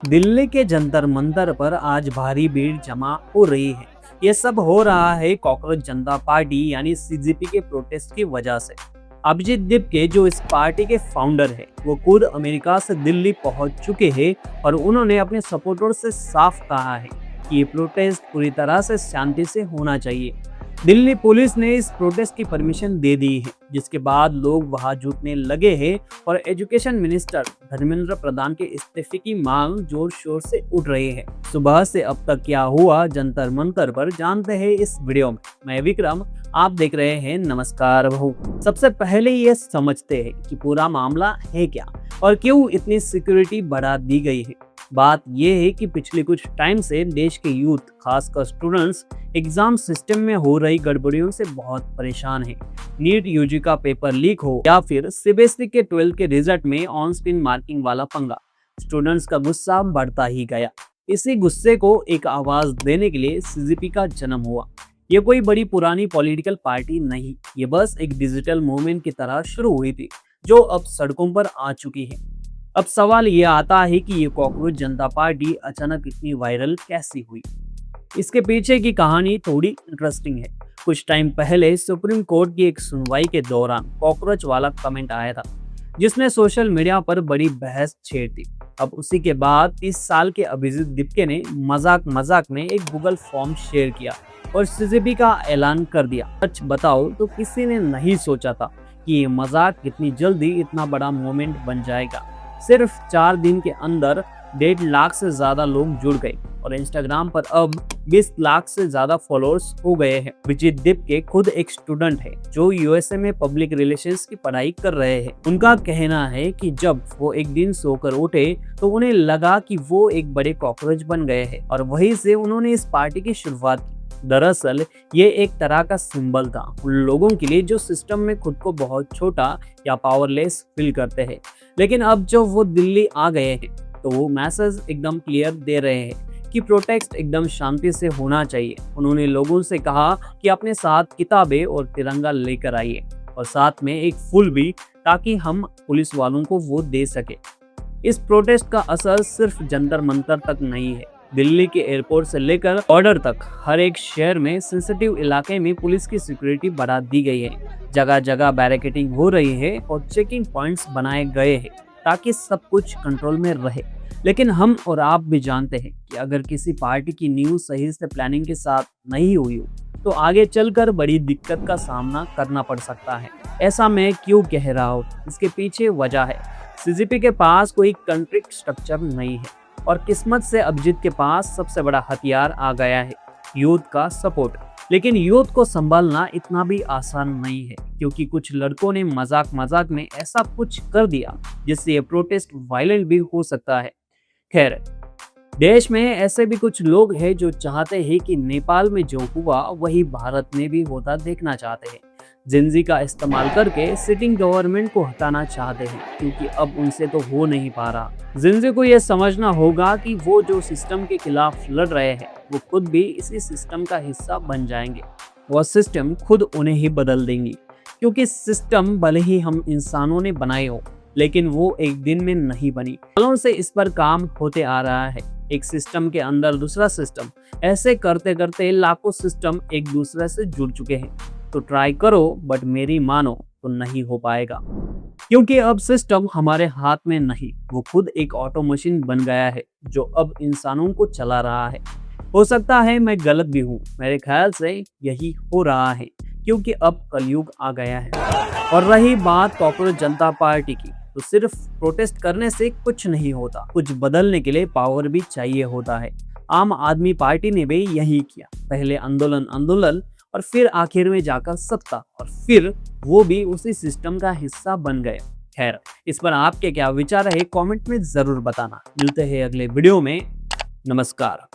दिल्ली के जंतर मंतर पर आज भारी भीड़ जमा हो रही है। ये सब हो रहा है कॉकरोच जनता पार्टी यानी सीजेपी के प्रोटेस्ट की वजह से। अभिजीत दीपके जो इस पार्टी के फाउंडर है, वो खुद अमेरिका से दिल्ली पहुंच चुके हैं और उन्होंने अपने सपोर्टर से साफ कहा है कि ये प्रोटेस्ट पूरी तरह से शांति से होना चाहिए। दिल्ली पुलिस ने इस प्रोटेस्ट की परमिशन दे दी है, जिसके बाद लोग वहां जुटने लगे हैं और एजुकेशन मिनिस्टर धर्मेंद्र प्रधान के इस्तीफे की मांग जोर शोर से उठ रही है। सुबह से अब तक क्या हुआ जंतर मंतर पर जानते हैं इस वीडियो में। मैं विक्रम, आप देख रहे हैं नमस्कार बहू। सबसे पहले ये समझते हैं कि पूरा मामला है क्या और क्यों इतनी सिक्योरिटी बढ़ा दी गई है। बात यह है कि पिछले कुछ टाइम से देश के यूथ, खासकर स्टूडेंट्स, एग्जाम सिस्टम में हो रही गड़बड़ियों से बहुत परेशान हैं। नीट यूजी का पेपर लीक हो या फिर सीबीएसई के 12 के रिजल्ट में ऑन स्क्रीन मार्किंग वाला पंगा, स्टूडेंट्स का गुस्सा बढ़ता ही गया। इसी गुस्से को एक आवाज देने के लिए सीजेपी का जन्म हुआ। ये कोई बड़ी पुरानी पॉलिटिकल पार्टी नहीं, ये बस एक डिजिटल मूवमेंट की तरह शुरू हुई थी जो अब सड़कों पर आ चुकी है। अब सवाल ये आता है कि ये कॉकरोच जनता पार्टी अचानक इतनी वायरल कैसी हुई। इसके पीछे की कहानी थोड़ी इंटरेस्टिंग है। कुछ टाइम पहले सुप्रीम कोर्ट की एक सुनवाई के दौरान कॉकरोच वाला कमेंट आया था, जिसने सोशल मीडिया पर बड़ी बहस छेड़ दी। अब उसी के बाद 30 साल के अभिजीत दीपके ने मजाक में एक गूगल फॉर्म शेयर किया और सीजेपी का ऐलान कर दिया। सच बताओ तो किसी ने नहीं सोचा था कि ये मजाक इतनी जल्दी इतना बड़ा मूवमेंट बन जाएगा। सिर्फ 4 दिन के अंदर 1.5 लाख से ज्यादा लोग जुड़ गए और इंस्टाग्राम पर अब 20 लाख से ज्यादा फॉलोअर्स हो गए हैं। अभिजीत दीपके खुद एक स्टूडेंट है जो यूएसए में पब्लिक रिलेशंस की पढ़ाई कर रहे हैं। उनका कहना है कि जब वो एक दिन सोकर उठे तो उन्हें लगा कि वो एक बड़े कॉकरोच बन गए हैं और वहीं से उन्होंने इस पार्टी की शुरुआत की। दरअसल ये एक तरह का सिंबल था उन लोगों के लिए जो सिस्टम में खुद को बहुत छोटा या पावरलेस फील करते हैं। लेकिन अब जो वो दिल्ली आ गए हैं तो वो मैसेज एकदम क्लियर दे रहे हैं कि प्रोटेस्ट एकदम शांति से होना चाहिए। उन्होंने लोगों से कहा कि अपने साथ किताबें और तिरंगा लेकर आइए और साथ में एक फूल भी, ताकि हम पुलिस वालों को वो दे सके। इस प्रोटेस्ट का असर सिर्फ जंतर मंतर तक नहीं है। दिल्ली के एयरपोर्ट से लेकर बॉर्डर तक हर एक शहर में सेंसिटिव इलाके में पुलिस की सिक्योरिटी बढ़ा दी गई है। जगह जगह बैरिकेडिंग हो रही है और चेकिंग पॉइंट्स बनाए गए हैं ताकि सब कुछ कंट्रोल में रहे। लेकिन हम और आप भी जानते हैं कि अगर किसी पार्टी की न्यूज़ सही से प्लानिंग के साथ नहीं हुई हो तो आगे चलकर बड़ी दिक्कत का सामना करना पड़ सकता है। ऐसा मैं क्यों कह रहा हूँ, इसके पीछे वजह है सीजेपी के पास कोई कंट्रैक्ट स्ट्रक्चर नहीं है और किस्मत से अभिजीत के पास सबसे बड़ा हथियार आ गया है, यूथ का सपोर्ट। लेकिन यूथ को संभालना इतना भी आसान नहीं है, क्योंकि कुछ लड़कों ने मजाक में ऐसा कुछ कर दिया जिससे ये प्रोटेस्ट वायलेंट भी हो सकता है। खैर, देश में ऐसे भी कुछ लोग हैं जो चाहते हैं कि नेपाल में जो हुआ वही भारत में भी होता देखना चाहते हैं। जेनजी का इस्तेमाल करके सिटिंग गवर्नमेंट को हटाना चाहते हैं, क्योंकि अब उनसे तो हो नहीं पा रहा। जेनजी को यह समझना होगा कि वो जो सिस्टम के खिलाफ लड़ रहे हैं वो खुद भी इसी सिस्टम का हिस्सा बन जाएंगे। वह सिस्टम खुद उन्हें ही बदल देंगी, क्योंकि सिस्टम भले ही हम इंसानों ने बनाए हो, लेकिन वो एक दिन में नहीं बनी। सालों से इस पर काम होते आ रहा है। एक सिस्टम के अंदर दूसरा सिस्टम, ऐसे करते करते लाखों सिस्टम एक दूसरे से जुड़ चुके हैं। तो ट्राई करो, बट मेरी मानो तो नहीं हो पाएगा, क्योंकि अब सिस्टम हमारे हाथ में नहीं, वो खुद एक ऑटो मशीन बन गया है जो अब इंसानों को चला रहा है। हो सकता है मैं गलत भी हूँ, मेरे ख्याल से यही हो रहा है, क्योंकि अब कलयुग आ गया है। और रही बात कॉकरोच जनता पार्टी की, तो सिर्फ प्रोटेस्ट करने से कुछ नहीं होता, कुछ बदलने के लिए पावर भी चाहिए होता है। आम आदमी पार्टी ने भी यही किया, पहले आंदोलन और फिर आखिर में जाकर सत्ता, और फिर वो भी उसी सिस्टम का हिस्सा बन गए। खैर, इस पर आपके क्या विचार है कमेंट में जरूर बताना। मिलते हैं अगले वीडियो में। नमस्कार।